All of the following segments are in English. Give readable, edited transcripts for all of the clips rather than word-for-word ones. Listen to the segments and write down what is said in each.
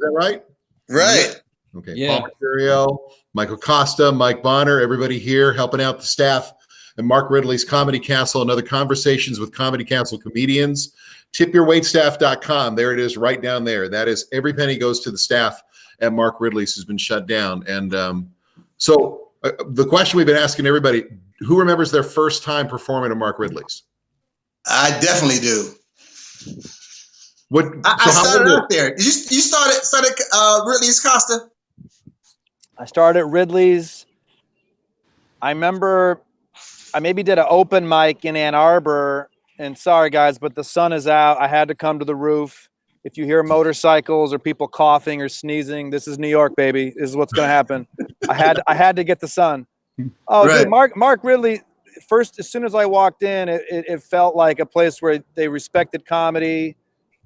that right? Right. Okay. Yeah. Paul Mecurio, Michael Kosta, Mike Bonner, everybody here helping out the staff and Mark Ridley's Comedy Castle and other conversations with Comedy Castle comedians. Tipyourwaitstaff.com. There it is right down there. That is every penny goes to the staff at Mark Ridley's who's been shut down. And so the question we've been asking everybody, who remembers their first time performing at Mark Ridley's? I definitely do. What? I started out there. You started Ridley's, Costa? I started at Ridley's. I remember I maybe did an open mic in Ann Arbor, and sorry guys, but the sun is out. I had to come to the roof. If you hear motorcycles or people coughing or sneezing, this is New York, baby. This is what's going to happen. I had to get the sun. Oh, right. Dude, Mark Ridley. First, as soon as I walked in, it felt like a place where they respected comedy,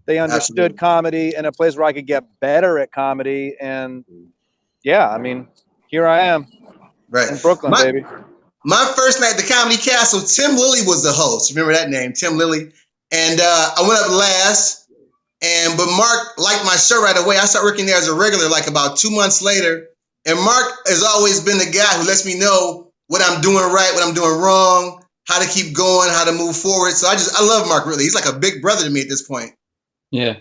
they understood comedy, and a place where I could get better at comedy. And yeah, I mean, here I am, in Brooklyn, baby. My first night at the Comedy Castle, Tim Lilly was the host. Remember that name, Tim Lilly? And I went up last, but Mark liked my show right away. I started working there as a regular like about 2 months later. And Mark has always been the guy who lets me know what I'm doing right, what I'm doing wrong, how to keep going, how to move forward. So I love Mark Ridley. He's like a big brother to me at this point. Yeah.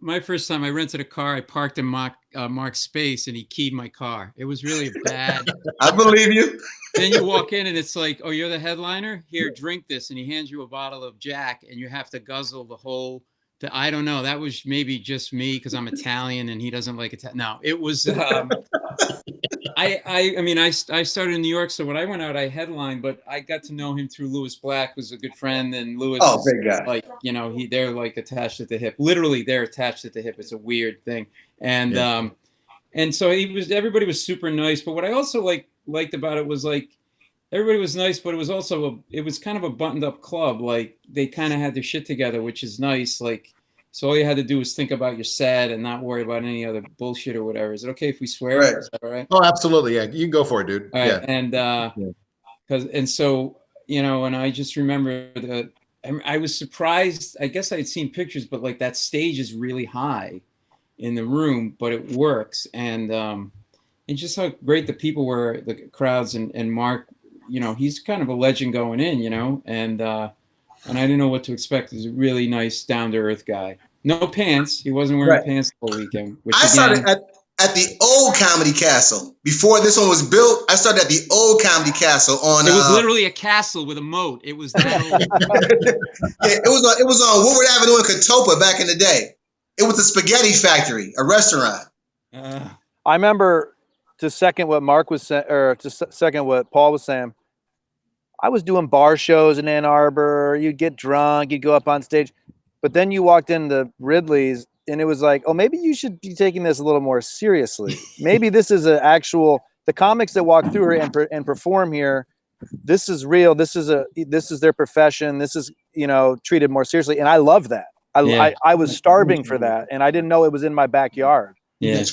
My first time I rented a car, I parked in Mark's space and he keyed my car. It was really bad. I believe you. Then you walk in and it's like, oh, you're the headliner? Here, drink this. And he hands you a bottle of Jack and you have to guzzle the whole, I don't know. That was maybe just me because I'm Italian and he doesn't like Italian. No, it was, I started in New York. So when I went out, I headlined, but I got to know him through Louis Black, who's a good friend. And Louis big guy. Like, they're like attached at the hip. Literally, they're attached at the hip. It's a weird thing. And, and so everybody was super nice. But what I also liked about it was like, everybody was nice, but it was also it was kind of a buttoned up club. Like they kind of had their shit together, which is nice. Like, so all you had to do was think about your set and not worry about any other bullshit or whatever. Is it okay if we swear? Right. Is that all right? Oh, absolutely. Yeah. You can go for it, dude. All right. And, and so, and I just remember that I was surprised. I guess I had seen pictures, but like that stage is really high in the room, but it works. And just how great the people were, the crowds and Mark, he's kind of a legend going in, and I didn't know what to expect. He's a really nice, down-to-earth guy. No pants. He wasn't wearing pants the whole weekend. I started at the old Comedy Castle. Before this one was built, I started at the old Comedy Castle on... It was literally a castle with a moat. It was that old. Yeah, it was on Woodward Avenue in Cotopa back in the day. It was a spaghetti factory, a restaurant. I remember, to second what Mark was saying, or to second what Paul was saying, I was doing bar shows in Ann Arbor. You'd get drunk, you'd go up on stage, but then you walked into Ridley's and it was like, oh, maybe you should be taking this a little more seriously. Maybe this is the comics that walk through here and perform here. This is real. This is their profession. This is, treated more seriously. And I love that. I was starving for that. And I didn't know it was in my backyard. Yeah.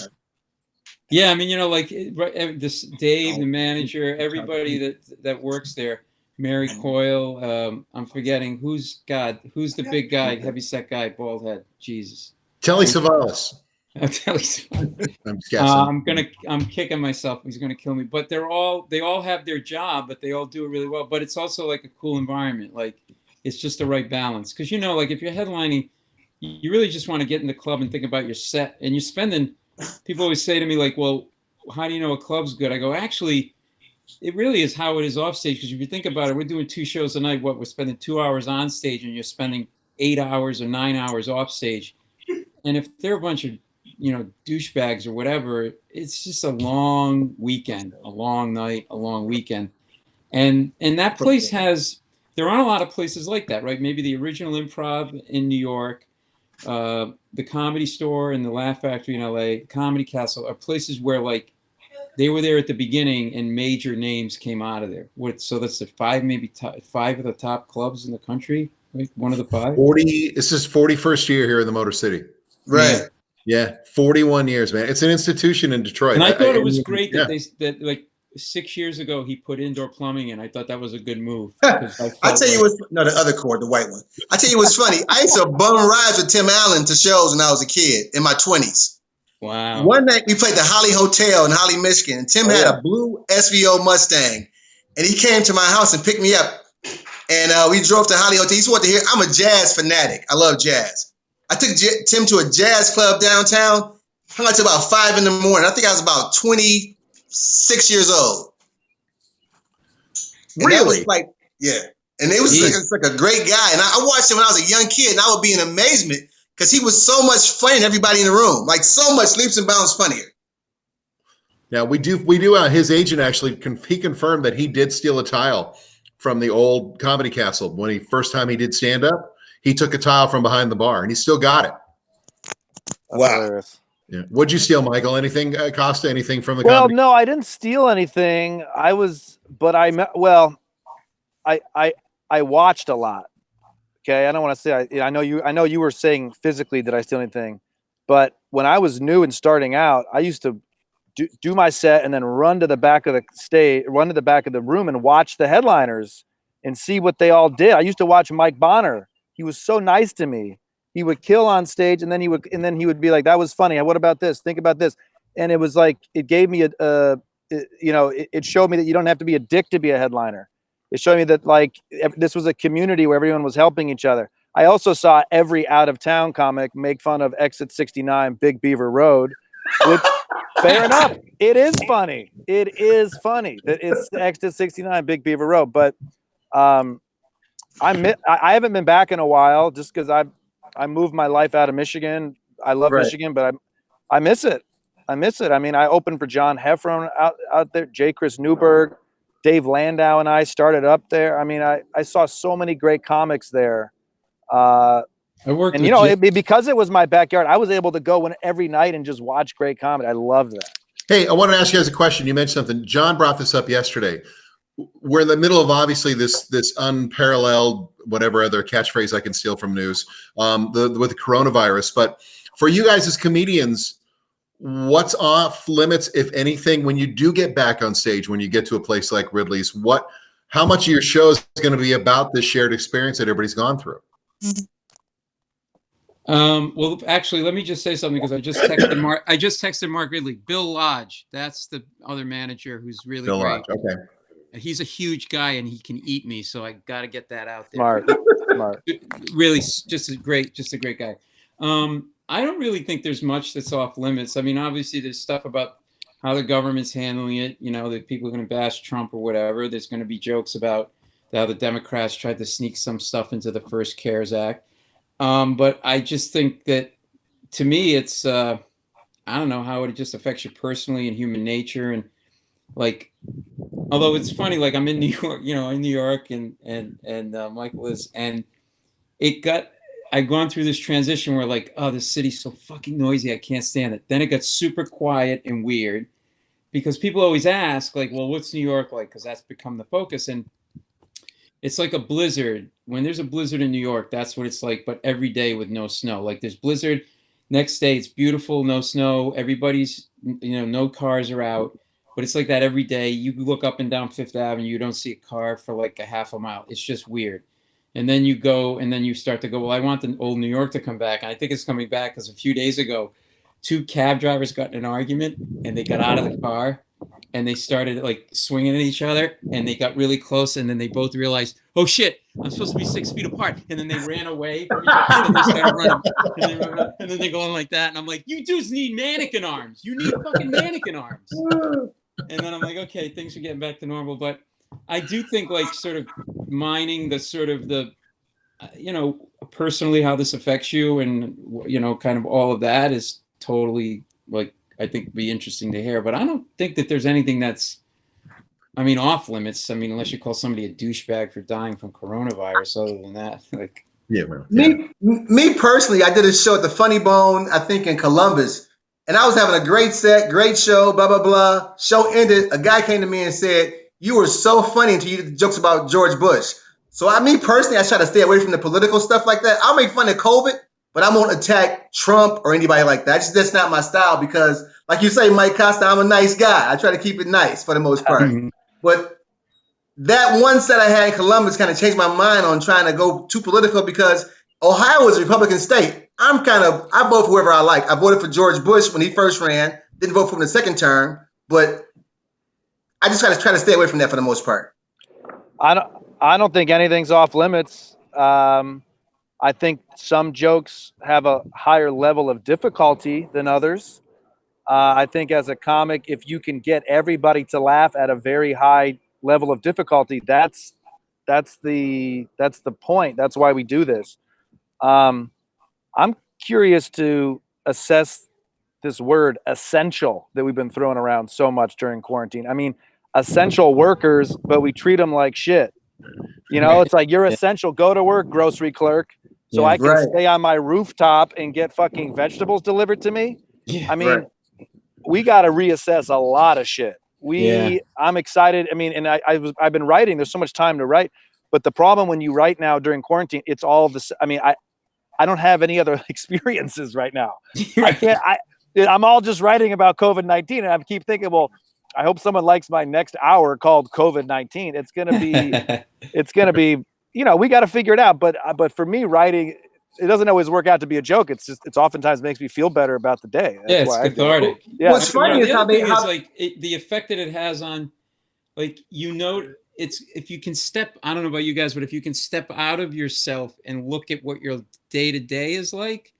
Yeah. I mean, like this Dave, the manager, everybody that works there, Mary Coyle. I'm forgetting who's the big guy, heavyset guy, bald head. Jesus. Telly Savalas. I'm guessing. I'm kicking myself. He's gonna kill me. But they all have their job, but they all do it really well. But it's also like a cool environment. Like it's just the right balance. Because like if you're headlining, you really just want to get in the club and think about your set. And you're spending. People always say to me like, "Well, how do you know a club's good?" I go, actually, it really is how it is off stage. Because if you think about it, we're doing 2 shows a night. We're spending 2 hours on stage, and you're spending 8 hours or 9 hours off stage. And if they're a bunch of douchebags or whatever, it's just a long weekend, a long night, a long weekend. And that place there aren't a lot of places like that, right? Maybe the Original Improv in New York, the Comedy Store and the Laugh Factory in LA, Comedy Castle are places where like they were there at the beginning and major names came out of there. So that's the 5 of the top clubs in the country, right? One of the 5. This is 41st year here in the Motor City. Right. Yeah, 41 years, man. It's an institution in Detroit. And I thought it was great that 6 years ago he put indoor plumbing in. I thought that was a good move because I I felt tell you like, what's no, the other cord, the white one. I tell you what's funny. I used to bum rides with Tim Allen to shows when I was a kid in my 20s. wow. One night we played the Holly Hotel in Holly, Michigan, and Tim had a blue SVO Mustang, and he came to my house and picked me up, and we drove to Holly Hotel. He wanted to hear. I'm a jazz fanatic. I love jazz. I took Tim to a jazz club downtown. Hung out till about 5 in the morning. I think I was about 26 years old. And that was like, yeah. And it was like a great guy. And I watched him when I was a young kid, and I would be in amazement because he was so much funnier than everybody in the room. Like so much leaps and bounds funnier. Now we do. His agent actually he confirmed that he did steal a tile from the old Comedy Castle when he first time he did stand up. He took a tile from behind the bar, and he still got it. That's hilarious. Yeah. What'd you steal, Michael? Anything, Costa? Anything from the? Well, comedy? no, I didn't steal anything. I watched a lot. Okay, I don't want to say I know you were saying physically did I steal anything, but when I was new and starting out, I used to do my set and then run to the back of the room and watch the headliners and see what they all did. I used to watch Mike Bonner. He was so nice to me. He would kill on stage, and then he would be like, "That was funny. What about this? Think about this." And it was like it gave me it showed me that you don't have to be a dick to be a headliner. It showed me that like this was a community where everyone was helping each other. I also saw every out of town comic make fun of Exit 69 Big Beaver Road, which fair enough. It is funny. It is funny that it's Exit 69 Big Beaver Road, but I haven't been back in a while just because I moved my life out of Michigan. I love Michigan, but I miss it. I miss it. I mean, I opened for John Heffron out there, J. Chris Newberg, Dave Landau, and I started up there. I mean, I saw so many great comics there. I worked, and because it was my backyard, I was able to go every night and just watch great comedy. I loved that. Hey, I want to ask you guys a question. You mentioned something. John brought this up yesterday. We're in the middle of obviously this unparalleled whatever other catchphrase I can steal from news with the coronavirus. But for you guys as comedians, what's off limits, if anything, when you do get back on stage, when you get to a place like Ridley's? How much of your show is going to be about this shared experience that everybody's gone through? Well, actually, let me just say something because I just texted Mark Ridley. Bill Lodge, that's the other manager who's really Bill great. Lodge, okay. He's a huge guy and he can eat me, so I got to get that out there. Smart. Really, just a great guy. I don't really think there's much that's off limits. I mean, obviously, there's stuff about how the government's handling it. You know, that people are going to bash Trump or whatever. There's going to be jokes about how the Democrats tried to sneak some stuff into the first CARES Act. But I just think that, to me, it's I don't know how it just affects you personally and human nature. And like, although it's funny, like I'm in New York, and Michael is, and I've gone through this transition where like, oh, this city's so fucking noisy, I can't stand it. Then it got super quiet and weird because people always ask like, well, what's New York like? Because that's become the focus. And it's like a blizzard. When there's a blizzard in New York, that's what it's like, but every day with no snow. Like there's blizzard, next day it's beautiful, no snow, everybody's, no cars are out, but it's like that every day. You look up and down Fifth Avenue, you don't see a car for like a half a mile. It's just weird. And then you go, and then you start to go, well, I want the old New York to come back. And I think it's coming back because a few days ago, 2 cab drivers got in an argument and they got out of the car and they started like swinging at each other and they got really close. And then they both realized, oh shit, I'm supposed to be 6 feet apart. And then they ran away from each other and they started running. And then they're going like that. And I'm like, you dudes need mannequin arms. You need fucking mannequin arms. And then I'm like, okay, things are getting back to normal. But I do think like sort of mining the sort of the, personally how this affects you and, kind of all of that is totally like, I think be interesting to hear. But I don't think that there's anything that's, off limits. Unless you call somebody a douchebag for dying from coronavirus. Other than that, like, yeah, well, yeah. Me personally, I did a show at the Funny Bone, I think in Columbus, and I was having a great set, great show, blah, blah, blah. Show ended. A guy came to me and said, you were so funny until you did the jokes about George Bush. So me personally, I try to stay away from the political stuff like that. I'll make fun of COVID, but I won't attack Trump or anybody like that. That's not my style because like you say, Mike Kosta, I'm a nice guy. I try to keep it nice for the most part. But that one set I had in Columbus kind of changed my mind on trying to go too political because Ohio is a Republican state. I vote for whoever I like. I voted for George Bush when he first ran. Didn't vote for him the second term, but I just try to stay away from that for the most part. I don't think anything's off limits. I think some jokes have a higher level of difficulty than others. I think as a comic, if you can get everybody to laugh at a very high level of difficulty, that's the point. That's why we do this. I'm curious to assess this word essential that we've been throwing around so much during quarantine. I mean, essential workers, but we treat them like shit. You know, it's like you're essential. Go to work, grocery clerk, so I can stay on my rooftop and get fucking vegetables delivered to me. Yeah, I mean, we got to reassess a lot of shit. I'm excited. I mean, and I've been writing. There's so much time to write, but the problem when you write now during quarantine, it's all of this. I mean, I don't have any other experiences right now. I'm all just writing about COVID-19, and I keep thinking, well, I hope someone likes my next hour called COVID-19. It's gonna be, you know, we got to figure it out. But for me, writing, it doesn't always work out to be a joke. It's oftentimes makes me feel better about the day. That's it's cathartic. What's funny is the effect that it has on, like, it's if you can step. I don't know about you guys, but if you can step out of yourself and look at what your day to day is like,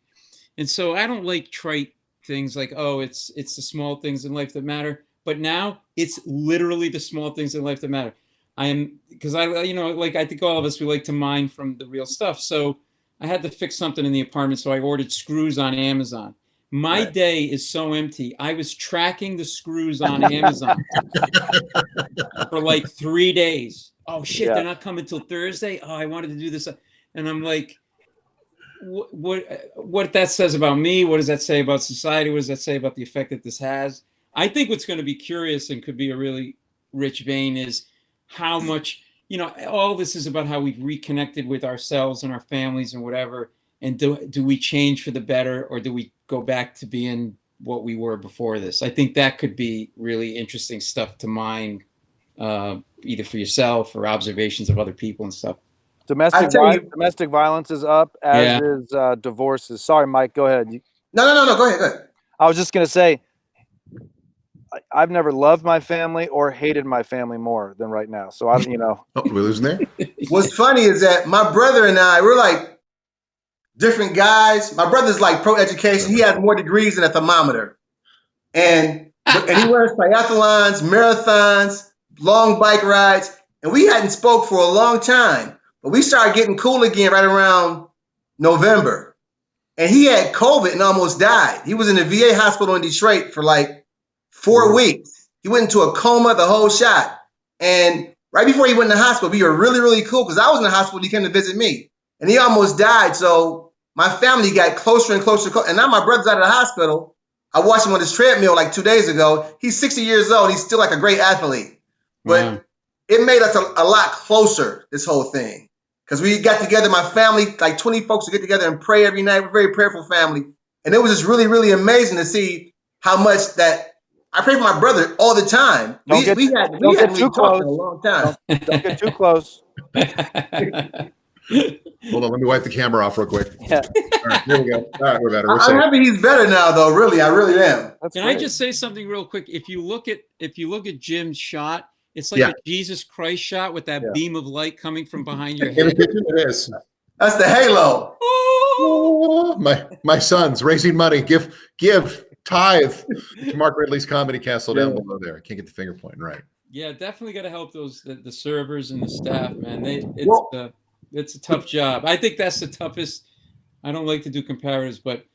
and so I don't like trite things like, oh, it's the small things in life that matter. But now it's literally the small things in life that matter. Because I think all of us, we like to mine from the real stuff. So I had to fix something in the apartment. So I ordered screws on Amazon. My day is so empty. I was tracking the screws on Amazon for like 3 days. Oh shit, they're not coming till Thursday. Oh, I wanted to do this. And I'm like, what that says about me? What does that say about society? What does that say about the effect that this has? I think what's going to be curious and could be a really rich vein is how much, all this is about how we've reconnected with ourselves and our families and whatever. And do we change for the better, or do we go back to being what we were before this? I think that could be really interesting stuff to mine, either for yourself or observations of other people and stuff. Domestic violence is up, as is divorces. Sorry, Mike, go ahead. No, go ahead. I was just going to say, I've never loved my family or hated my family more than right now. So Oh, we're losing there. What's funny is that my brother and I, we're like different guys. My brother's like pro education. He has more degrees than a thermometer, and he runs triathlons, marathons, long bike rides, and we hadn't spoke for a long time. But we started getting cool again right around November, and he had COVID and almost died. He was in the VA hospital in Detroit for like 4 weeks. He went into a coma, the whole shot. And right before he went in the hospital, we were really, really cool because I was in the hospital. He came to visit me, and he almost died. So my family got closer and closer. And now my brother's out of the hospital. I watched him on his treadmill like 2 days ago. He's 60 years old. He's still like a great athlete. But it made us a lot closer, this whole thing. Because we got together, my family, like 20 folks would get together and pray every night. We're a very prayerful family. And it was just really, really amazing to see how much that I pray for my brother all the time. We hadn't really talked in a long time. Don't get too close. Hold on, let me wipe the camera off real quick. Yeah. All right, here we go. All right, we're better. I'm happy he's better now, though. Really, I really am. Can I just say something real quick? If you look at Jim's shot, it's like a Jesus Christ shot with that beam of light coming from behind your head. It is. That's the halo. Oh, my sons raising money. Give tithe to Mark Ridley's Comedy Castle down below there. I can't get the finger pointing right. Yeah, definitely got to help the servers and the staff, man. It's a tough job. I think that's the toughest. I don't like to do comparatives, but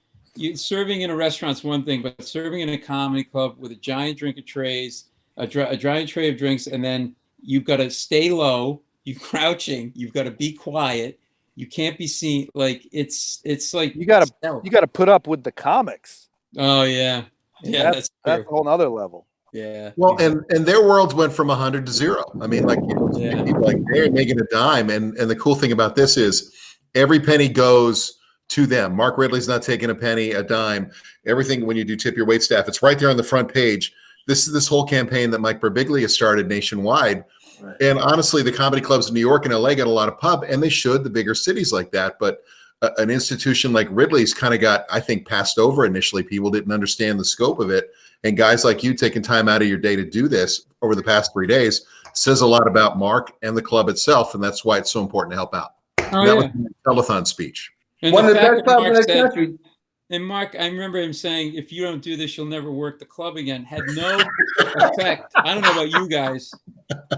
serving in a restaurant's one thing, but serving in a comedy club with a giant drink of trays, a giant tray of drinks, and then you've got to stay low. You're crouching. You've got to be quiet. You can't be seen. Like it's like you got to put up with the comics. Oh yeah, that's a whole nother level. Yeah. Well, and their worlds went from 100 to 0. I mean, like people like they're making a dime, and the cool thing about this is every penny goes to them. Mark Ridley's not taking a penny, a dime. Everything when you do tip your wait staff, it's right there on the front page. This whole campaign that Mike Birbiglia started nationwide. Right. And honestly, the comedy clubs in New York and LA got a lot of pub, and they should, the bigger cities like that. But an institution like Ridley's kind of got, I think, passed over initially. People didn't understand the scope of it. And guys like you taking time out of your day to do this over the past 3 days says a lot about Mark and the club itself. And that's why it's so important to help out. Oh, that yeah. was a telethon speech. And one of the fact best clubs in Mark the said- country. And Mark, I remember him saying, if you don't do this, you'll never work the club again. Had no effect. I don't know about you guys.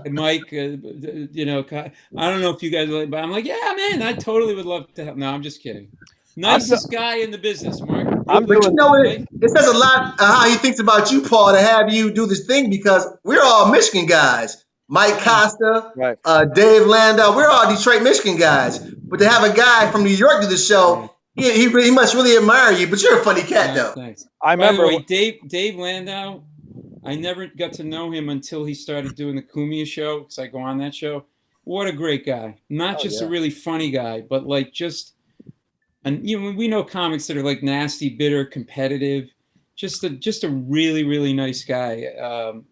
And Mike, you know, I don't know if you guys, but I'm like, yeah, man, I totally would love to help. No, I'm just kidding. Nicest guy in the business, Mark. But you know, it says a lot how he thinks about you, Paul, to have you do this thing, because we're all Michigan guys. Mike Kosta, Right. Dave Landau, we're all Detroit, Michigan guys. But to have a guy from New York do the show, he must really admire you. But you're a funny cat, though. Thanks. I remember. By the way, Dave Landau, I never got to know him until he started doing the Cumia show, because I go on that show. What a great guy. Not just a really funny guy, but like just, and you know, we know comics that are like nasty, bitter, competitive. Just a really, really nice guy. And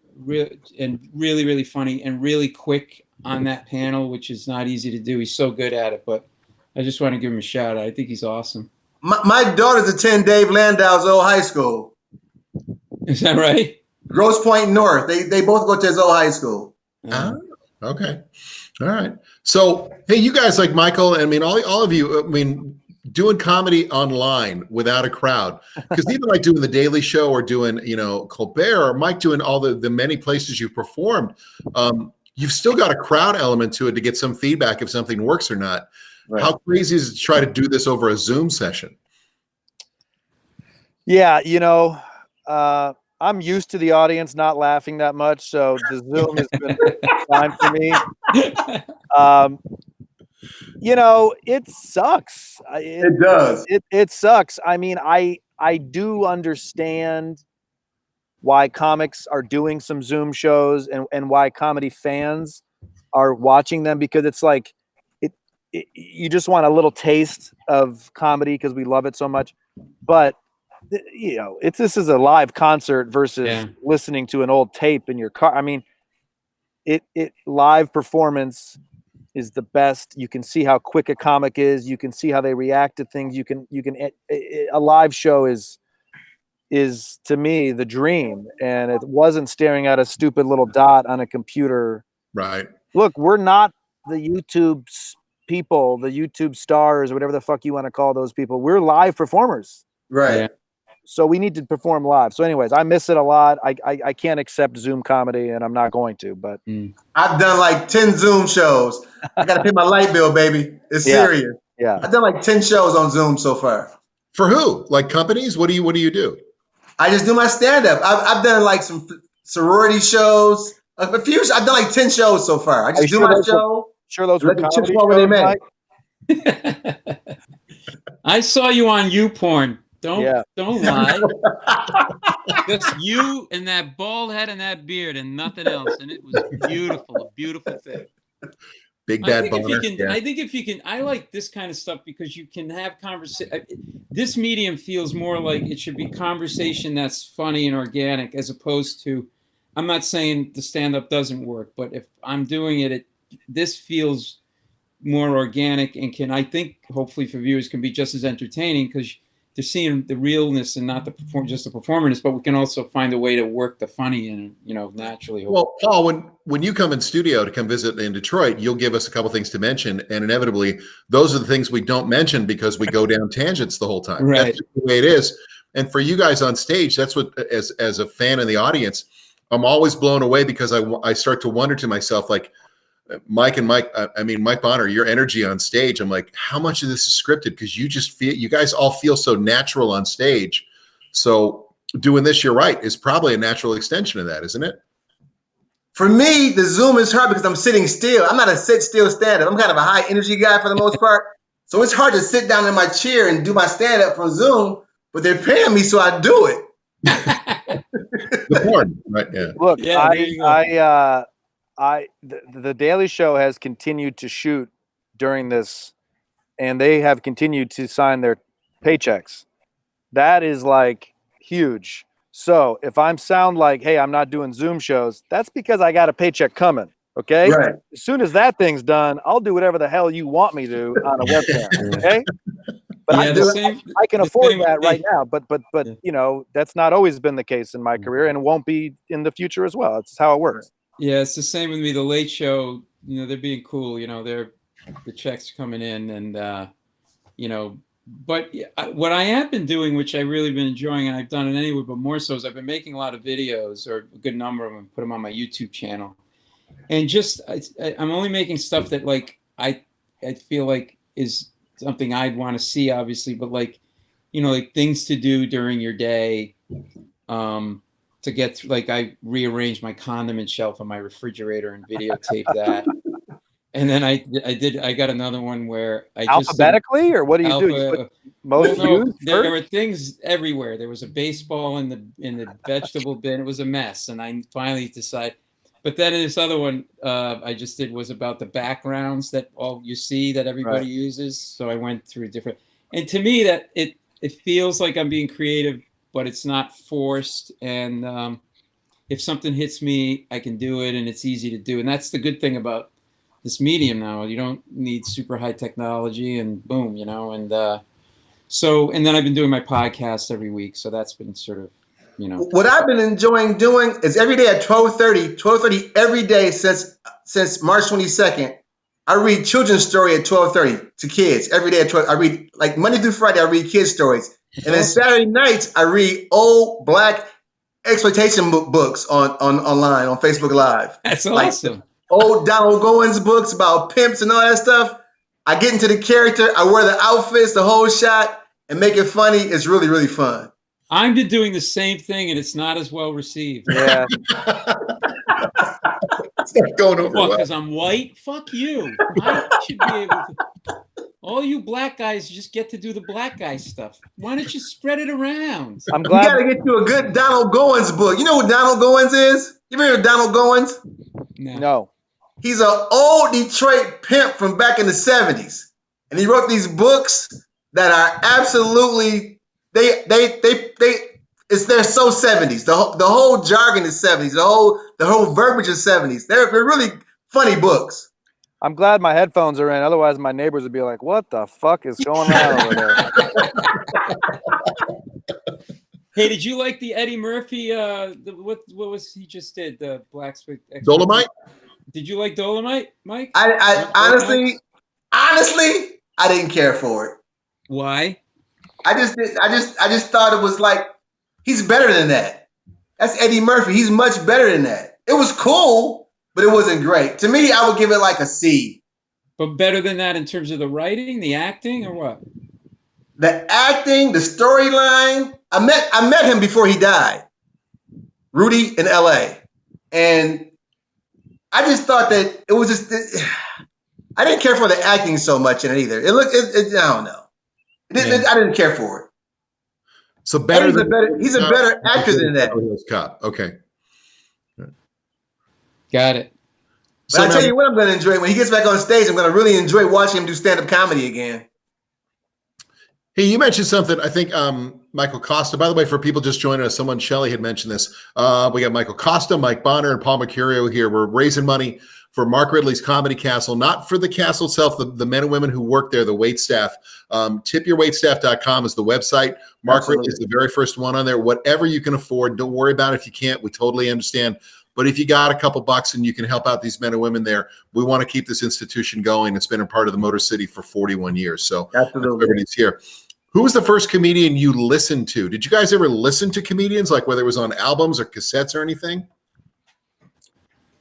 really, really funny and really quick on that panel, which is not easy to do. He's so good at it, but I just want to give him a shout out. I think he's awesome. My daughters attend Dave Landau's old high school. Is that right? Grosse Pointe North. They both go to his old high school. Okay. All right. So, hey, you guys like Michael, I mean, all of you, I mean, doing comedy online without a crowd, because even like doing the Daily Show or doing, you know, Colbert, or Mike doing all the many places you've performed, you've still got a crowd element to it to get some feedback if something works or not. Right. How crazy is it to try to do this over a Zoom session? Yeah, you know, I'm used to the audience not laughing that much, so the Zoom has been fine for me. You know, it sucks. It does. It sucks. I mean, I do understand why comics are doing some Zoom shows and why comedy fans are watching them, because it's like you just want a little taste of comedy because we love it so much. But you know, this is a live concert versus listening to an old tape in your car. I mean, it live performance is the best. You can see how quick a comic is. You can see how they react to things. A live show is to me the dream, and it wasn't staring at a stupid little dot on a computer. Right. Look, we're not the YouTube people, the YouTube stars, or whatever the fuck you want to call those people. We're live performers. Right. Yeah. So we need to perform live. So anyways, I miss it a lot. I can't accept Zoom comedy, and I'm not going to, but I've done like 10 Zoom shows. I got to pay my light bill, baby. It's serious. Yeah. I've done like 10 shows on Zoom so far. For who? Like companies? What do you do? I just do my stand-up. I've done like some sorority shows. A few. I've done like 10 shows so far. I just do my show. Sure, those were comedy shows. I saw you on YouPorn. Don't lie. Just you and that bald head and that beard and nothing else, and it was beautiful, a beautiful thing. Big bad Bonner. I think if you can, I like this kind of stuff because you can have conversation. This medium feels more like it should be conversation that's funny and organic, as opposed to. I'm not saying the stand-up doesn't work, but if I'm doing it, this feels more organic and I think hopefully for viewers can be just as entertaining because they're seeing the realness and not just the performance, but we can also find a way to work the funny in, you know, naturally. Well, Paul, when you come in studio to come visit in Detroit, you'll give us a couple things to mention, and inevitably those are the things we don't mention because we go down tangents the whole time. Right. That's the way it is. And for you guys on stage, that's what, as a fan in the audience, I'm always blown away because I start to wonder to myself, like, Mike Bonner, your energy on stage. I'm like, how much of this is scripted? Because you guys all feel so natural on stage. So doing this, you're right, is probably a natural extension of that, isn't it? For me, the Zoom is hard because I'm sitting still. I'm not a sit still stand-up. I'm kind of a high energy guy for the most part. So it's hard to sit down in my chair and do my stand-up from Zoom, but they're paying me, so I do it. The porn, right? Yeah. Look, the Daily Show has continued to shoot during this, and they have continued to sign paychecks. That is like huge. So if I'm sound like, hey, I'm not doing Zoom shows, that's because I got a paycheck coming. Okay. Right. As soon as that thing's done, I'll do whatever the hell you want me to on a webcam. Okay. But Yeah, I can afford same with that me. right now. But Yeah. you know, that's not always been the case in my career, and won't be in the future as well. That's how it works. Yeah, it's the same with me. The Late Show, they're being cool. The checks coming in, and but what I have been doing, which I really been enjoying, and I've done it anyway, but more so, is I've been making a lot of videos, or a good number of them, put them on my YouTube channel, and just I'm only making stuff that like I feel like is something I'd want to see, obviously, but like like things to do during your day. To get through, like I rearranged my condiment shelf on my refrigerator and videotaped that. And then I got another one where I just alphabetically, or what do you do? You put most views there were things everywhere. There was a baseball in the vegetable bin. It was a mess, and I finally decided. But then this other one I just did was about the backgrounds that all you see that everybody uses. So I went through different, and to me that it feels like I'm being creative, but it's not forced. And if something hits me, I can do it, and it's easy to do. And that's the good thing about this medium now. You don't need super high technology, and boom, and so, and then I've been doing my podcast every week, so that's been sort of What I've been enjoying doing is every day at 12:30 every day since March 22nd. I read children's story at 12:30 to kids every day at 12. I read, like, Monday through Friday. I read kids stories, and then Saturday nights I read old Black exploitation books online on Facebook Live. That's awesome. Like old Donald Goins books about pimps and all that stuff. I get into the character. I wear the outfits, the whole shot, and make it funny. It's really, really fun. I'm doing the same thing, and it's not as well received. Yeah. It's not going over well. Because I'm white? Fuck you. I should be able to. All you black guys just get to do the black guy stuff. Why don't you spread it around? I'm glad. You got to get you a good Donald Goins book. You know who Donald Goins is? You remember Donald Goins? No. He's an old Detroit pimp from back in the 70s. And he wrote these books that are absolutely, they're so 70s. The whole jargon is 70s. The whole verbiage is 70s. They're really funny books. I'm glad my headphones are in. Otherwise, my neighbors would be like, "What the fuck is going on over there?" Hey, did you like the Eddie Murphy? What was he just did? The blacksmith. Dolomite. Did you like Dolomite, Mike? I honestly, I didn't care for it. Why? I just thought it was like, he's better than that. That's Eddie Murphy. He's much better than that. It was cool, but it wasn't great. To me, I would give it like a C. But better than that in terms of the writing, the acting, or what? The acting, the storyline. I met him before he died, Rudy in LA, and I just thought that it was just. I didn't care for the acting so much in it either. I don't know. I didn't care for it. So better. He's a better actor than that. Cop. Okay. Got it. But I tell you what, I'm going to enjoy when he gets back on stage. I'm going to really enjoy watching him do stand-up comedy again. Hey, you mentioned something. I think Michael Kosta. By the way, for people just joining us, Shelley had mentioned this. We got Michael Kosta, Mike Bonner, and Paul Mecurio here. We're raising money for Mark Ridley's Comedy Castle, not for the castle itself, the men and women who work there, the wait staff. Tipyourwaitstaff.com is the website. Mark Ridley is the very first one on there. Whatever you can afford, don't worry about it if you can't. We totally understand. But if you got a couple bucks and you can help out these men and women there, we want to keep this institution going. It's been a part of the Motor City for 41 years. So everybody's here. Who was the first comedian you listened to? Did you guys ever listen to comedians, like whether it was on albums or cassettes or anything?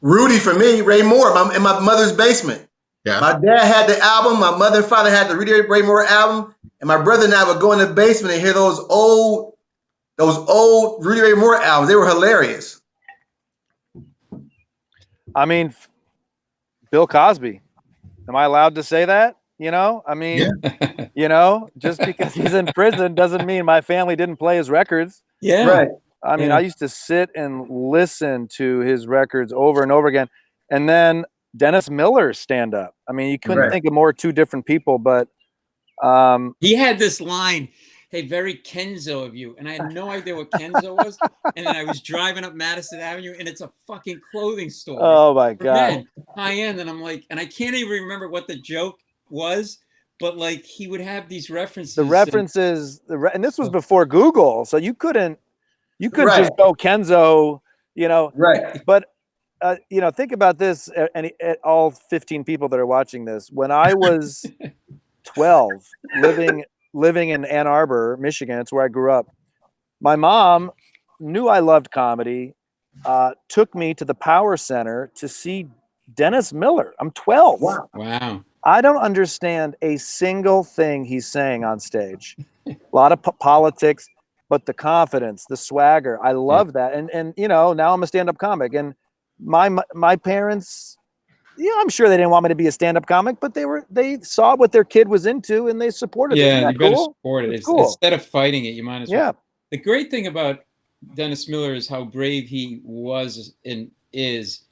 Rudy for me, Ray Moore, in my mother's basement. Yeah. My dad had the album. My mother and father had the Ray Moore album. And my brother and I would go in the basement and hear those old Rudy Ray Moore albums. They were hilarious. I mean, Bill Cosby. Am I allowed to say that? Just because he's in prison doesn't mean my family didn't play his records. Yeah. Right. I mean, I used to sit and listen to his records over and over again. And then Dennis Miller stand up. I mean, you couldn't think of two different people, but he had this line. hey, very Kenzo of you. And I had no idea what Kenzo was. And then I was driving up Madison Avenue, and it's a fucking clothing store. Oh my For God. men, high end. And I'm like, and I can't even remember what the joke was, but like he would have these references. The references, and this was before Google, so you couldn't just go Kenzo, you know. Right. But you know, think about this, and all 15 people that are watching this. When I was 12, living in Ann Arbor, Michigan, it's where I grew up. My mom knew I loved comedy, took me to the Power Center to see Dennis Miller. I'm 12. Wow. I don't understand a single thing he's saying on stage. A lot of politics, but the confidence, the swagger, I love that. And you know, now I'm a stand-up comic, and my parents, yeah, I'm sure they didn't want me to be a stand-up comic, but they saw what their kid was into and they supported it. Yeah, Isn't that you better cool? support it. It's cool. Instead of fighting it, you might as well. Yeah. The great thing about Dennis Miller is how brave he was and is,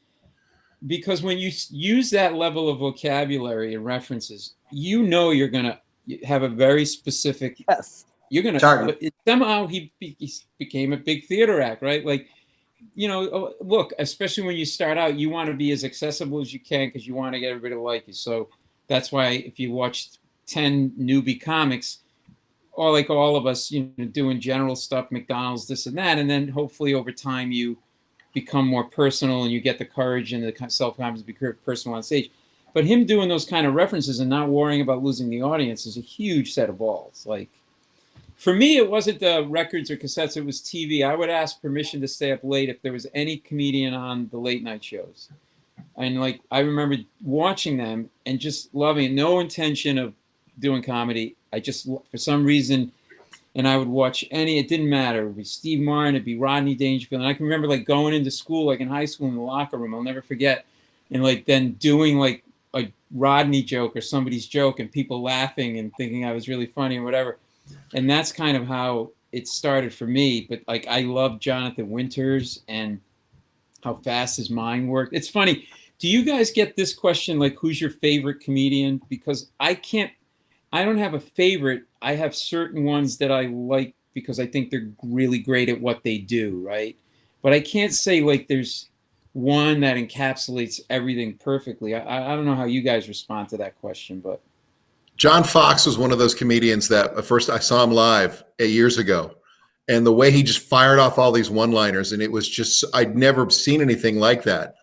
because when you use that level of vocabulary and references, you know you're gonna have a very specific. Yes. You're gonna. Target. But somehow he became a big theater act, right? Like, you know, look, especially when you start out, you want to be as accessible as you can because you want to get everybody to like you. So that's why if you watch 10 newbie comics, or like all of us, you know, doing general stuff, McDonald's, this and that, and then hopefully over time you become more personal and you get the courage and the self-confidence to be personal on stage. But him doing those kind of references and not worrying about losing the audience is a huge set of balls. Like, for me, it wasn't the records or cassettes, it was TV. I would ask permission to stay up late if there was any comedian on the late night shows. And like, I remember watching them and just loving it. No intention of doing comedy. I just, for some reason, and I would watch it didn't matter. It would be Steve Martin, it'd be Rodney Dangerfield. And I can remember like going into school, like in high school in the locker room, I'll never forget. And like then doing like a Rodney joke or somebody's joke and people laughing and thinking I was really funny or whatever. And that's kind of how it started for me. But like, I love Jonathan Winters and how fast his mind worked. It's funny. Do you guys get this question? Like, who's your favorite comedian? Because I don't have a favorite. I have certain ones that I like because I think they're really great at what they do. Right. But I can't say like there's one that encapsulates everything perfectly. I don't know how you guys respond to that question, but. John Fox was one of those comedians that first I saw him live 8 years ago, and the way he just fired off all these one-liners, and it was just, I'd never seen anything like that.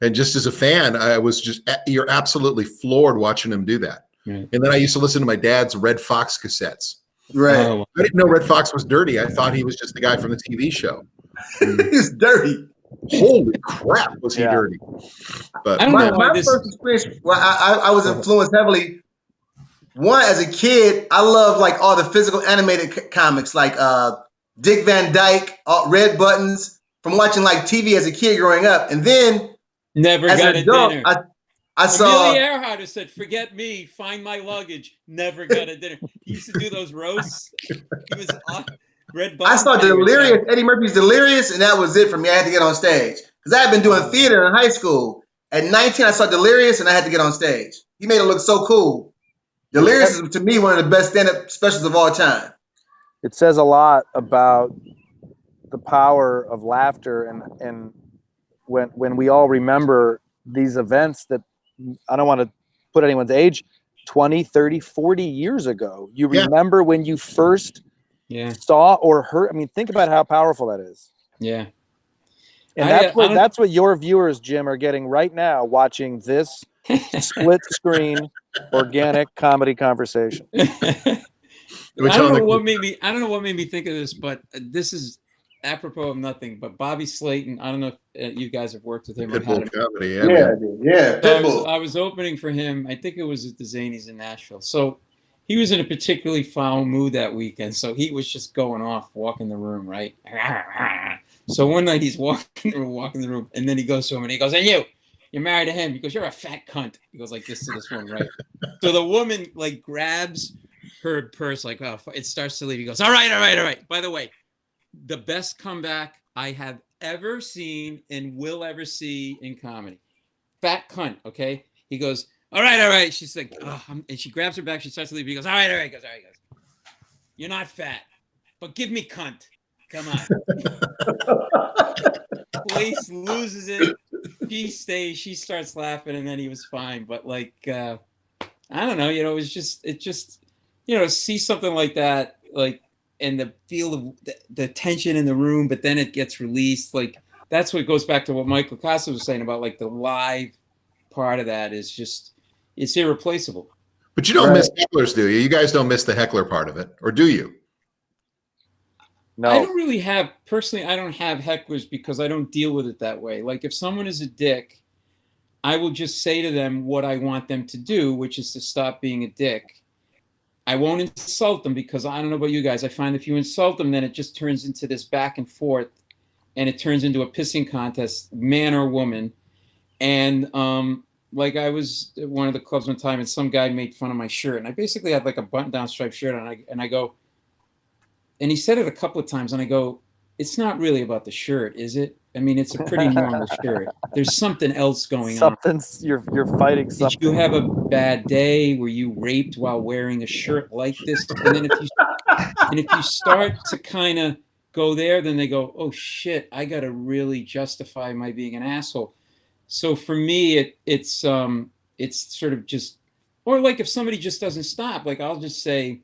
And just as a fan, I was just, you're absolutely floored watching him do that. Right. And then I used to listen to my dad's Red Fox cassettes. Right. I didn't know Red Fox was dirty. I thought he was just the guy from the TV show. He's dirty. Holy crap, was he dirty? But I don't know why my first experience, well, I was influenced heavily. One, as a kid, I loved like all the physical animated comics, like Dick Van Dyke, Red Buttons, from watching like TV as a kid growing up. And then never as got an a adult, dinner. I saw Amelia Earhart who said, "Forget me, find my luggage." Never got a dinner. He used to do those roasts. He was on Red Buttons. I saw Delirious, Eddie Murphy's Delirious, and that was it for me. I had to get on stage because I had been doing theater in high school. At 19, I saw Delirious, and I had to get on stage. He made it look so cool. Delirious is, to me, one of the best stand-up specials of all time. It says a lot about the power of laughter, and when we all remember these events that, I don't want to put anyone's age, 20, 30, 40 years ago. You remember when you first saw or heard. I mean, think about how powerful that is. Yeah. And that's what your viewers, Jim, are getting right now, watching this split screen organic comedy conversation. I don't know what made me think of this, but this is apropos of nothing. But Bobby Slayton, I don't know if you guys have worked with him. Pitbull comedy, yeah. So I was opening for him. I think it was at the Zanies in Nashville. So he was in a particularly foul mood that weekend. So he was just going off, walking the room, right? So one night he's walking the room, and then he goes to him and he goes, "And you're married to him." He goes, "You're a fat cunt." He goes like this to this woman, right? So the woman like grabs her purse, like, oh, it starts to leave. He goes, all right. By the way, the best comeback I have ever seen and will ever see in comedy. Fat cunt, okay? He goes, all right. She's like, oh, and she grabs her back. She starts to leave. He goes, all right. He goes. You're not fat, but give me cunt. Come on. Place loses it. She stays. She starts laughing, and then he was fine. But like, I don't know. It just, see something like that, like, and the feel of the tension in the room, but then it gets released. Like that's what goes back to what Michael Kosta was saying about like the live part of that is just it's irreplaceable. But you don't miss hecklers, do you? You guys don't miss the heckler part of it, or do you? No. I don't really have, personally, I don't have hecklers because I don't deal with it that way. Like if someone is a dick, I will just say to them what I want them to do, which is to stop being a dick. I won't insult them because I don't know about you guys. I find if you insult them, then it just turns into this back and forth and it turns into a pissing contest, man or woman. And like I was at one of the clubs one time and some guy made fun of my shirt. And I basically had like a button-down striped shirt on. And I go, and he said it a couple of times, and I go, it's not really about the shirt, is it? I mean, it's a pretty normal shirt. There's something else going on. You're fighting something. Did you have a bad day? Were you raped while wearing a shirt like this? And then if you start to kind of go there, then they go, oh shit, I got to really justify my being an asshole. So for me, it's sort of just, or like if somebody just doesn't stop, like I'll just say,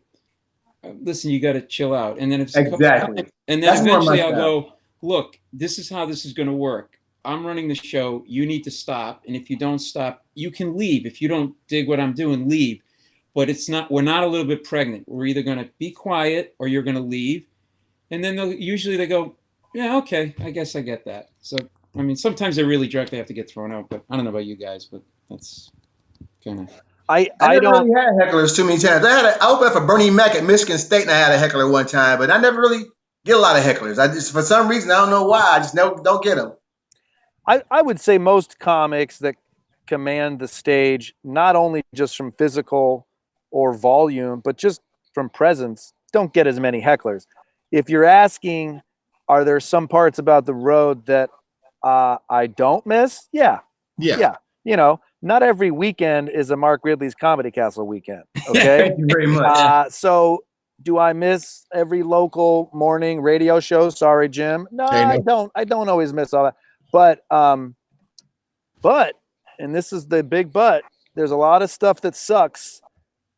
listen, you got to chill out. And then Exactly. And then eventually I'll go, look, this is how this is going to work. I'm running the show. You need to stop. And if you don't stop, you can leave. If you don't dig what I'm doing, leave. But we're not a little bit pregnant. We're either going to be quiet or you're going to leave. And then usually they go, yeah, okay, I guess I get that. So, I mean, sometimes they're really drunk. They have to get thrown out. But I don't know about you guys, but that's kind of... I never really had hecklers too many times. I opened up for Bernie Mac at Michigan State, and I had a heckler one time, but I never really get a lot of hecklers. I just, for some reason, I don't know why, I just don't get them. I would say most comics that command the stage, not only just from physical or volume, but just from presence, don't get as many hecklers. If you're asking, are there some parts about the road that I don't miss? Yeah. Not every weekend is a Mark Ridley's Comedy Castle weekend. Okay. Thank you very much. So do I miss every local morning radio show? Sorry, Jim. No, I don't. I don't always miss all that. But, and this is the big but, there's a lot of stuff that sucks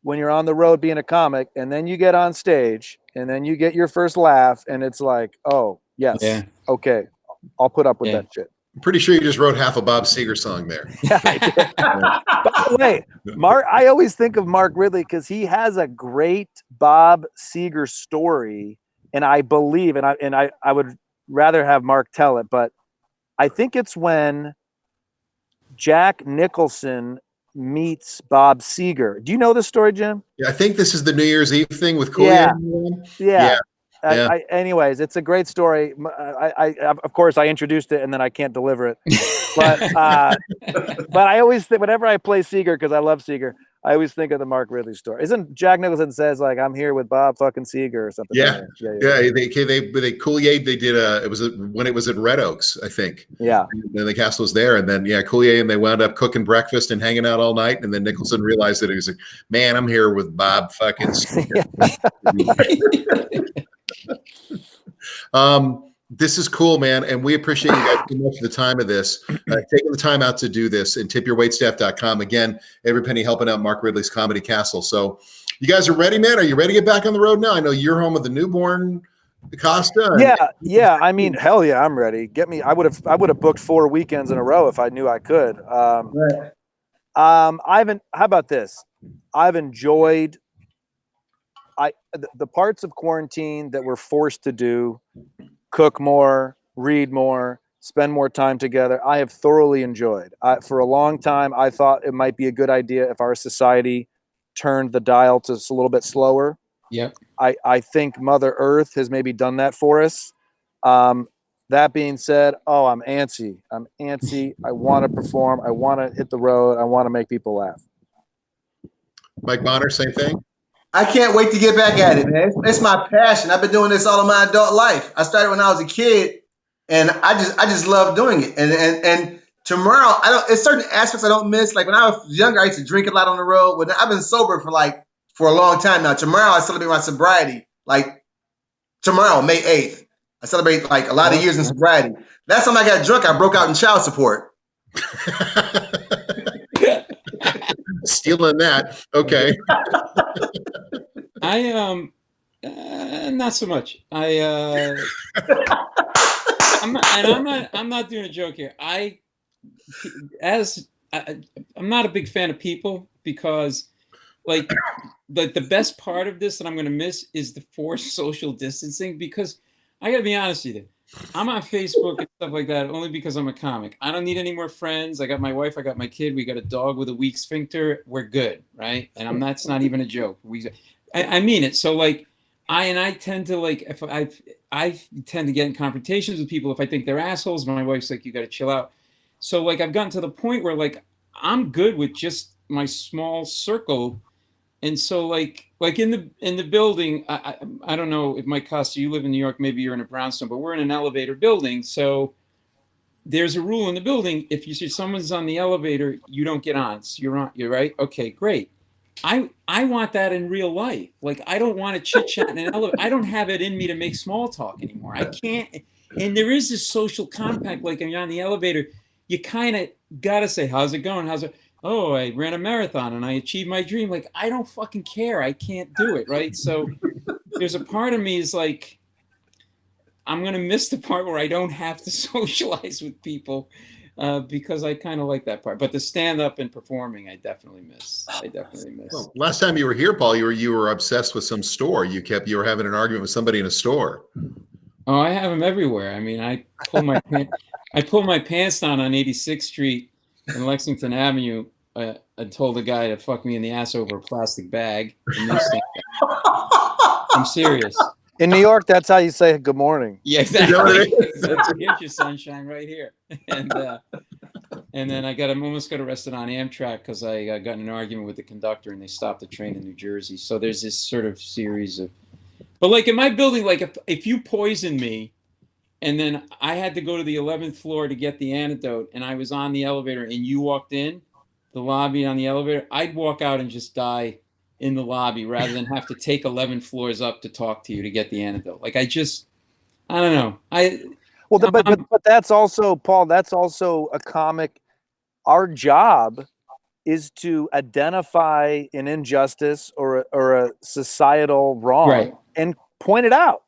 when you're on the road being a comic, and then you get on stage and then you get your first laugh and it's like, oh yes. Okay. I'll put up with that shit. I'm pretty sure you just wrote half a Bob Seger song there. Yeah, I did. By the way, I always think of Mark Ridley because he has a great Bob Seger story, and I believe, and I would rather have Mark tell it, but I think it's when Jack Nicholson meets Bob Seger. Do you know this story, Jim? Yeah, I think this is the New Year's Eve thing with Cooley. Yeah. Anyways, it's a great story. I of course I introduced it and then I can't deliver it, but I always think whenever I play Seeger, because I love Seeger, I always think of the Mark Ridley story. Isn't Jack Nicholson says like I'm here with Bob fucking Seeger or something? Yeah. They Coulier. They did when it was at Red Oaks, I think. Yeah. And the cast was there, and then Coulier and they wound up cooking breakfast and hanging out all night, and then Nicholson realized that he was like, man, I'm here with Bob fucking Seeger. This is cool, man, and we appreciate you guys so much for the time of this, taking the time out to do this, and tipyourwaitstaff.com. Again, every penny helping out Mark Ridley's Comedy Castle. So you guys are ready, man? Are you ready to get back on the road now? I know you're home with the newborn, Costa. Yeah. I mean, hell yeah, I'm ready. Get me. I would have booked 4 weekends in a row if I knew I could. How about this? I've enjoyed the parts of quarantine that we're forced to do, cook more, read more, spend more time together. I have thoroughly enjoyed. For a long time, I thought it might be a good idea if our society turned the dial to a little bit slower. Yep. I think Mother Earth has maybe done that for us. That being said, I'm antsy. I want to perform. I want to hit the road. I want to make people laugh. Mike Bonner, same thing. I can't wait to get back at it, man. It's my passion. I've been doing this all of my adult life. I started when I was a kid, and I just love doing it. And tomorrow, there's certain aspects I don't miss. Like when I was younger, I used to drink a lot on the road. But I've been sober for a long time now. Tomorrow, I celebrate my sobriety. like tomorrow, May 8th. I celebrate like a lot of years in sobriety. Last time I got drunk, I broke out in child support. Stealing that. Okay. I not so much. I'm not doing a joke here. I'm not a big fan of people because like the best part of this that I'm going to miss is the forced social distancing, because I got to be honest with you. I'm on Facebook and stuff like that only because I'm a comic. I don't need any more friends. I got my wife, I got my kid, we got a dog with a weak sphincter. We're good, right? And that's not even a joke. I mean it. So like I tend to like, if I tend to get in confrontations with people if I think they're assholes. My wife's like, you got to chill out. So like I've gotten to the point where like I'm good with just my small circle. And so like in the building, I don't know if Mike Kosta, you live in New York, maybe you're in a brownstone, but we're in an elevator building. So there's a rule in the building. If you see someone's on the elevator, you don't get on. So you're on, you're right. Okay, great. I want that in real life. Like I don't want to chit chat in an elevator. I don't have it in me to make small talk anymore. I can't. And there is this social compact. Like when you're on the elevator, you kind of gotta say, "How's it going? How's it?" Oh, I ran a marathon and I achieved my dream. Like I don't fucking care. I can't do it, right? So there's a part of me is like, I'm gonna miss the part where I don't have to socialize with people. Because I kind of like that part, but the stand up and performing, I definitely miss. Well, last time you were here, Paul, you were obsessed with some store. You were having an argument with somebody in a store. Oh, I have them everywhere. I mean, I pull my pants down on 86th Street and Lexington Avenue. I told a guy to fuck me in the ass over a plastic bag. I'm serious. In New York, that's how you say good morning. Yeah, exactly. Here's your sunshine right here. And then I almost got arrested on Amtrak because I got in an argument with the conductor and they stopped the train in New Jersey. So there's this sort of series of, but like in my building, like if you poison me and then I had to go to the 11th floor to get the antidote and I was on the elevator and you walked in the lobby on the elevator, I'd walk out and just die in the lobby rather than have to take 11 floors up to talk to you to get the antidote. Like I don't know. But that's also, Paul, that's also a comic. Our job is to identify an injustice or a societal wrong, right, and point it out.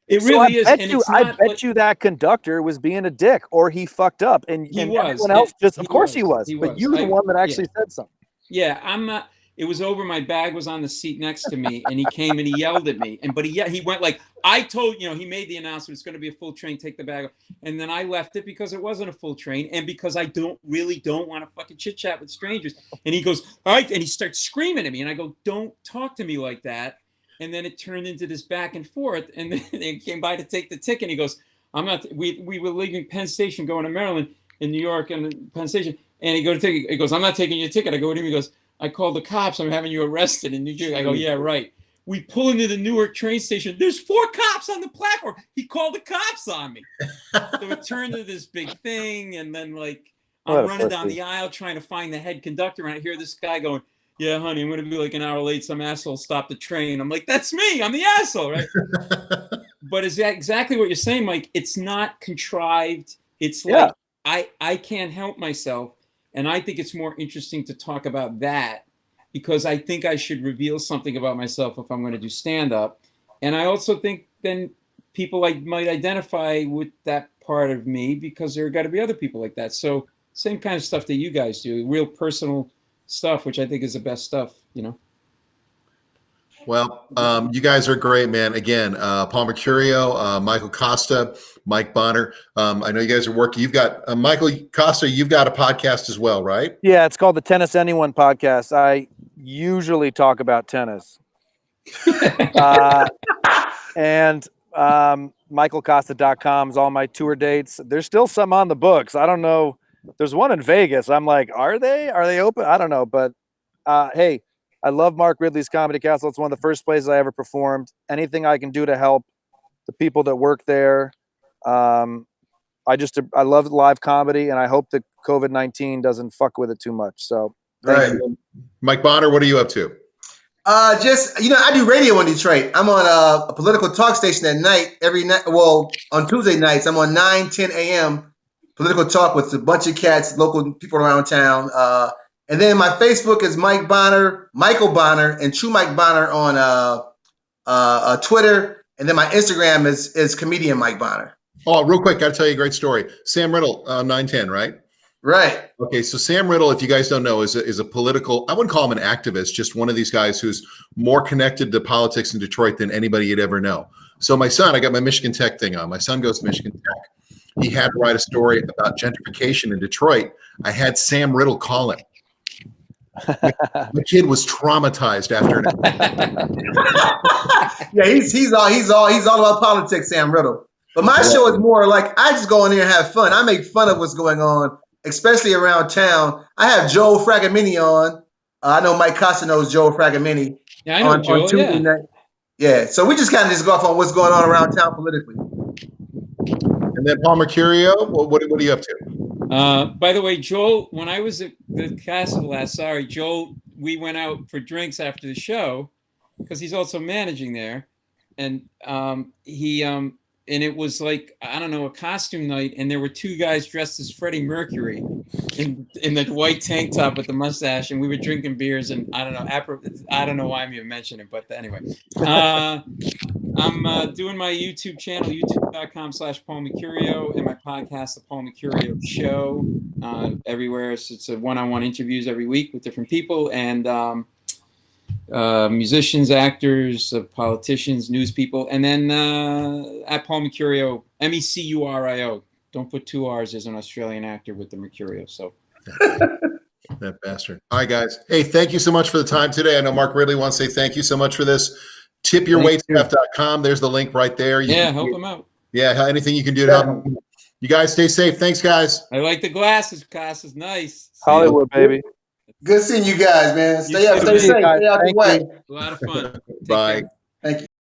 It really is. I bet you that conductor was being a dick or he fucked up. And everyone else of course he was. But you're the one that actually said something. Yeah, I'm not. It was over. My bag was on the seat next to me, and he came and he yelled at me. But he went like, I told, he made the announcement, it's going to be a full train, take the bag off. And then I left it because it wasn't a full train, and because I don't want to fucking chit chat with strangers. And he goes, all right, and he starts screaming at me, and I go, don't talk to me like that. And then it turned into this back and forth, and then they came by to take the ticket. And he goes, I'm not. We were leaving Penn Station going to Maryland in New York and Penn Station, and he goes, I'm not taking your ticket. I go to him. He goes, I called the cops. I'm having you arrested in New Jersey. I go, yeah, right. We pull into the Newark train station. There's 4 cops on the platform. He called the cops on me. So it turned into this big thing. And then like I'm running down the aisle trying to find the head conductor. And I hear this guy going, yeah, honey, I'm going to be like an hour late. Some asshole stopped the train. I'm like, that's me. I'm the asshole, right? But is that exactly what you're saying, Mike? It's not contrived. It's like I can't help myself. And I think it's more interesting to talk about that because I think I should reveal something about myself if I'm going to do stand-up. And I also think then people might identify with that part of me because there got to be other people like that. So same kind of stuff that you guys do, real personal stuff, which I think is the best stuff, Well, you guys are great, man. Again, Paul Mecurio, Michael Kosta, Mike Bonner. I know you guys are working. You've got Michael Kosta. You've got a podcast as well, right? Yeah, it's called the Tennis Anyone podcast. I usually talk about tennis. And michaelkosta.com is all my tour dates. There's still some on the books. I don't know. There's one in Vegas. I'm like, are they open? I don't know. But hey, I love Mark Ridley's Comedy Castle. It's one of the first places I ever performed. Anything I can do to help the people that work there. I love live comedy, and I hope that COVID-19 doesn't fuck with it too much. So, right. Mike Bonner, what are you up to? Just I do radio in Detroit. I'm on a political talk station at night every night. Well, on Tuesday nights, I'm on 9-10 a.m. political talk with a bunch of cats, local people around town. And then my Facebook is Mike Bonner, Michael Bonner, and True Mike Bonner on Twitter. And then my Instagram is comedian Mike Bonner. Oh, real quick, got to tell you a great story. Sam Riddle, 910, right? Right. Okay, so Sam Riddle, if you guys don't know, is a political, I wouldn't call him an activist, just one of these guys who's more connected to politics in Detroit than anybody you'd ever know. So my son, I got my Michigan Tech thing on. My son goes to Michigan Tech. He had to write a story about gentrification in Detroit. I had Sam Riddle call him. The kid was traumatized after Yeah, he's all about politics, Sam Riddle. But my show is more like I just go in there and have fun. I make fun of what's going on, especially around town. I have Joe Fragamini on. I know Mike Kosta knows Joe Fragamini. Yeah, I know Joe. Yeah. Night. Yeah, so we just kind of just go off on what's going on around town politically. And then Paul Mecurio, what are you up to? By the way, Joel, when I was at the castle Joel, we went out for drinks after the show because he's also managing there, and and it was like, I don't know, a costume night, and there were two guys dressed as Freddie Mercury in the white tank top with the mustache, and we were drinking beers, and I don't know why I'm even mentioning it, but anyway. I'm doing my YouTube channel, youtube.com/Paul Mecurio, and my podcast, The Paul Mecurio Show, everywhere. So it's a one-on-one interviews every week with different people, and musicians, actors, politicians, news people, and then at Paul Mecurio, Mecurio. Don't put two R's. There's an Australian actor with the Mercurio. So that bastard. All right, guys. Hey, thank you so much for the time today. I know Mark Ridley wants to say thank you so much for this. Tipyourwaitstaff.com. There's the link right there. Help them out. Yeah, anything you can do to help them. You guys stay safe. Thanks, guys. I like the glasses. Glasses, nice. Hollywood, baby. Good seeing you guys, man. Stay up, stay safe, stay out the way. A lot of fun. Bye. Thank you.